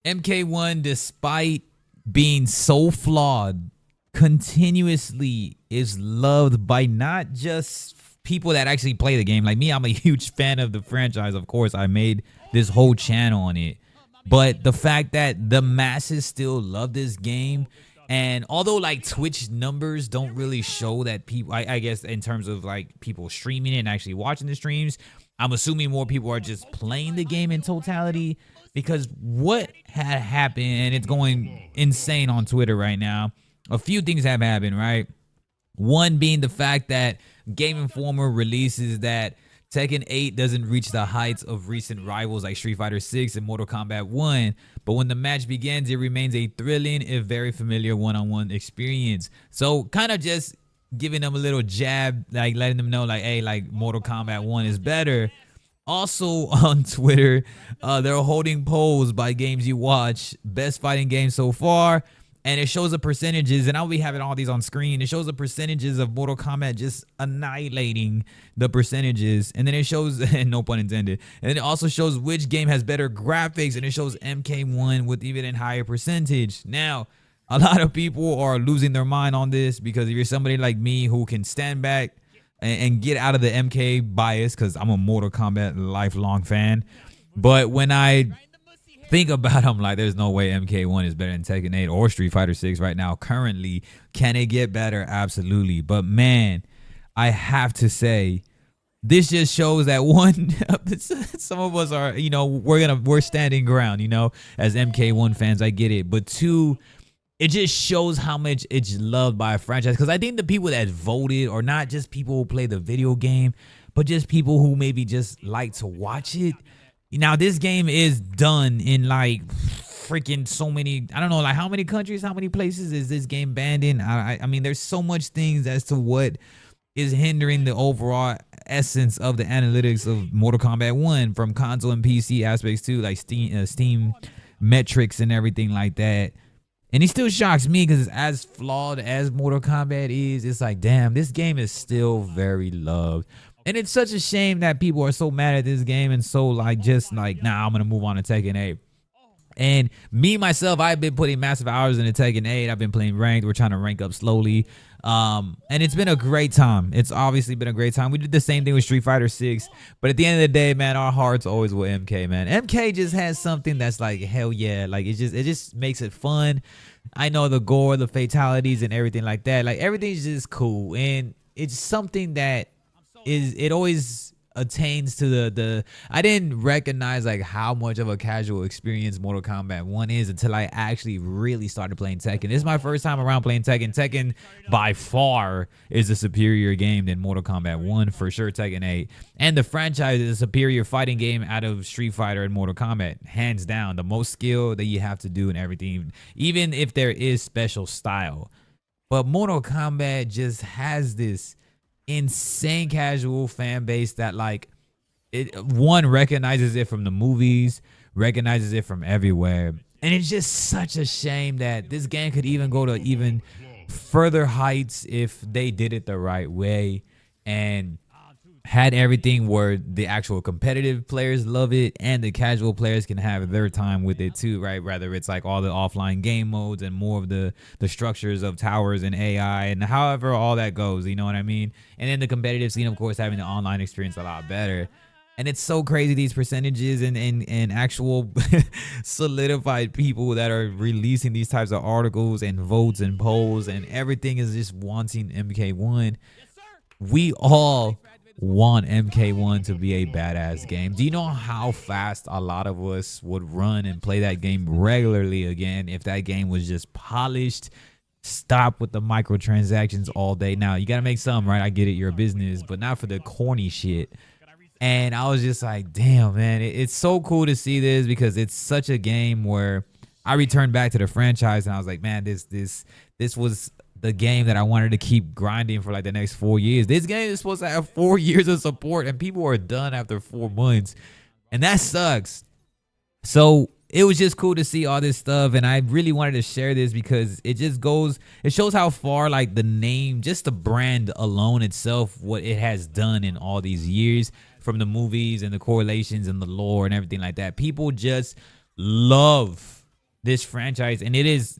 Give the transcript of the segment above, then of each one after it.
MK1, despite being so flawed, continuously is loved by not just people that actually play the game. Like me, I'm a huge fan of the franchise. Of course, I made this whole channel on it. But the fact that the masses still love this game, and although like Twitch numbers don't really show that people, I guess in terms of like people streaming it and actually watching the streams, I'm assuming more people are just playing the game in totality. Because what had happened, and it's going insane on Twitter right now, a few things have happened, right? One being the fact that Game Informer releases that Tekken 8 doesn't reach the heights of recent rivals like Street Fighter 6 and Mortal Kombat 1, but when the match begins, it remains a thrilling, if very familiar one-on-one experience. So kind of just giving them a little jab, like letting them know like, hey, like Mortal Kombat 1 is better. Also on Twitter, they're holding polls by games you watch, best fighting game so far, and it shows the percentages, and I'll be having all these on screen. It shows the percentages of Mortal Kombat just annihilating the percentages, and then it shows, no pun intended, and then it also shows which game has better graphics, and it shows MK1 with even a higher percentage. Now, a lot of people are losing their mind on this because if you're somebody like me who can stand back and get out of the MK bias, because I'm a Mortal Kombat lifelong fan. But when I think about it, I'm like, there's no way MK1 is better than Tekken 8 or Street Fighter 6 right now. Currently, can it get better? Absolutely. But man, I have to say, this just shows that one, some of us are, we're standing ground, as MK1 fans. I get it. But two, it just shows how much it's loved by a franchise. Because I think the people that voted are not just people who play the video game, but just people who maybe just like to watch it. Now, this game is done in like freaking so many, I don't know, like how many countries, how many places is this game banned in? I mean, there's so much things as to what is hindering the overall essence of the analytics of Mortal Kombat 1 from console and PC aspects too, like Steam metrics and everything like that. And it still shocks me because as flawed as Mortal Kombat is, it's like, damn, this game is still very loved. And it's such a shame that people are so mad at this game and so like just like, nah, I'm going to move on to Tekken 8. And me, myself, I've been putting massive hours into Tekken 8. I've been playing ranked. We're trying to rank up slowly. And it's been a great time. It's obviously been a great time. We did the same thing with Street Fighter 6. But at the end of the day, man, our heart's always with MK, man. MK just has something that's like, hell yeah. Like, it just makes it fun. I know the gore, the fatalities, and everything like that. Like, everything's just cool. And it's something that it always attains to the I didn't recognize like how much of a casual experience Mortal Kombat 1 is until I actually really started playing Tekken. This is my first time around playing Tekken. Tekken by far is a superior game than Mortal Kombat 1, for sure. Tekken 8 and the franchise is a superior fighting game out of Street Fighter and Mortal Kombat, hands down. The most skill that you have to do and everything, even if there is special style. But Mortal Kombat just has this insane casual fan base that like it one recognizes it from the movies, recognizes it from everywhere. And it's just such a shame that this game could even go to even further heights if they did it the right way and had everything where the actual competitive players love it and the casual players can have their time with it too, right? Whether it's like all the offline game modes and more of the structures of towers and AI and however all that goes, you know what I mean? And then the competitive scene, of course, having the online experience a lot better. And it's so crazy, these percentages and actual solidified people that are releasing these types of articles and votes and polls and everything is just wanting MK1. We all want MK1 to be a badass game. Do you know how fast a lot of us would run and play that game regularly again if that game was just polished? Stop with the microtransactions all day. Now, you got to make some, right? I get it, you're a business, but not for the corny shit. And I was just like, damn, man, it's so cool to see this because it's such a game where I returned back to the franchise and I was like, man, this was the game that I wanted to keep grinding for like the next 4 years. This game is supposed to have 4 years of support and people are done after 4 months. And that sucks. So it was just cool to see all this stuff. And I really wanted to share this because it just it shows how far like the name, just the brand alone itself, what it has done in all these years from the movies and the correlations and the lore and everything like that. People just love this franchise, and it is,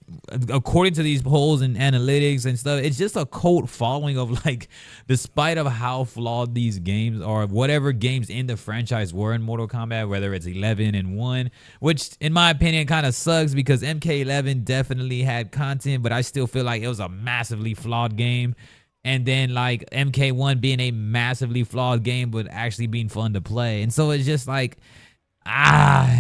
according to these polls and analytics and stuff, it's just a cult following of like, despite of how flawed these games are, whatever games in the franchise were in Mortal Kombat, whether it's 11 and 1, which in my opinion kind of sucks because MK11 definitely had content, but I still feel like it was a massively flawed game. And then like MK1 being a massively flawed game, but actually being fun to play. And so it's just like,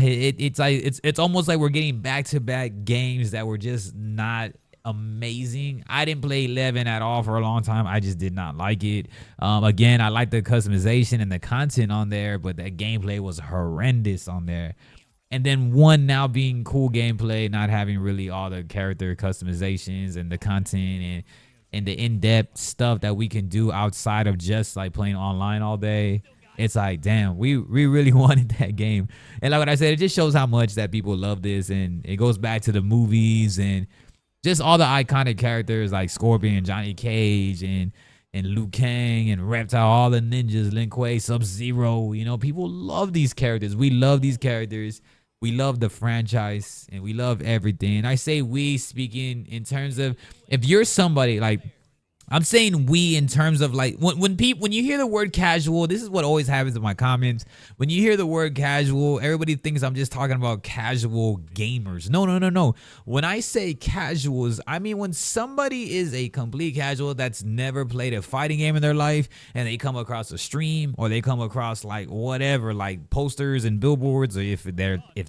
it's like it's almost like we're getting back-to-back games that were just not amazing. I didn't play 11 at all for a long time. I just did not like it. Again, I like the customization and the content on there, but that gameplay was horrendous on there. And then 1 now being cool gameplay, not having really all the character customizations and the content and the in-depth stuff that we can do outside of just like playing online all day. It's like, damn, we really wanted that game. And like what I said, it just shows how much that people love this. And it goes back to the movies and just all the iconic characters like Scorpion, Johnny Cage, and Liu Kang, and Reptile, all the ninjas, Lin Kuei, Sub-Zero. You know, people love these characters. We love these characters. We love the franchise, and we love everything. And I say we, speaking in terms of, if you're somebody like, I'm saying we in terms of like, when you hear the word casual, this is what always happens in my comments. When you hear the word casual, everybody thinks I'm just talking about casual gamers. No. When I say casuals, I mean when somebody is a complete casual that's never played a fighting game in their life, and they come across a stream, or they come across like whatever, like posters and billboards, or if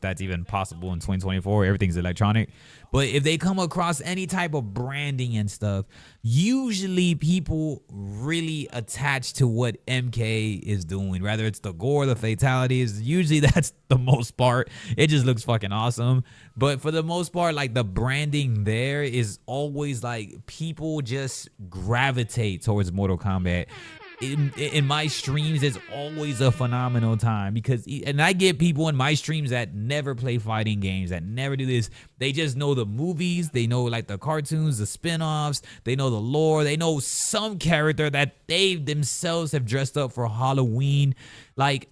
that's even possible in 2024, everything's electronic. But if they come across any type of branding and stuff, usually people really attach to what MK is doing. Whether it's the gore, the fatalities, usually that's the most part. It just looks fucking awesome. But for the most part, like the branding there is always like people just gravitate towards Mortal Kombat. In my streams, it's always a phenomenal time because, and I get people in my streams that never play fighting games, that never do this. They just know the movies, they know like the cartoons, the spin-offs, they know the lore, they know some character that they themselves have dressed up for Halloween. Like,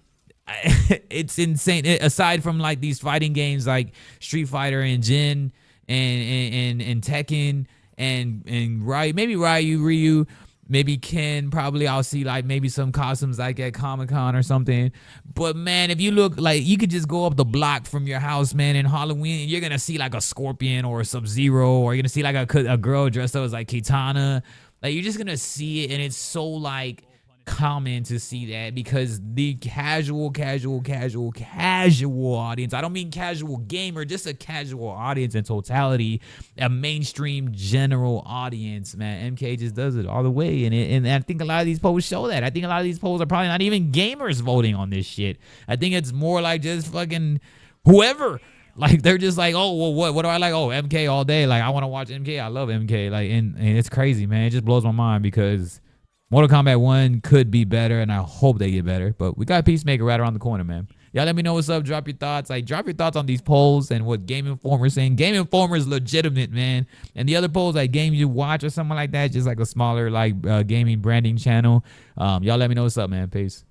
it's insane. Aside from like these fighting games like Street Fighter and Jin and Tekken and Ryu, maybe Ken, probably I'll see like maybe some costumes like at Comic-Con or something. But man, if you look, like you could just go up the block from your house, man, in Halloween, and you're going to see like a Scorpion or a Sub-Zero, or you're going to see like a girl dressed up as like Kitana. Like you're just going to see it, and it's so like common to see that because the casual audience, I don't mean casual gamer, just a casual audience in totality, a mainstream general audience, man, MK just does it all the way. And I think a lot of these polls show that. I think a lot of these polls are probably not even gamers voting on this shit. I think it's more like just fucking whoever. Like they're just like, oh, well, what do I like? Oh, MK all day. Like I want to watch MK. I love MK. Like and it's crazy, man. It just blows my mind because Mortal Kombat 1 could be better, and I hope they get better. But we got Peacemaker right around the corner, man. Y'all let me know what's up. Drop your thoughts. Like, drop your thoughts on these polls and what Game Informer is saying. Game Informer is legitimate, man. And the other polls, like Games You Watch or something like that, just like a smaller, like, gaming branding channel. Y'all let me know what's up, man. Peace.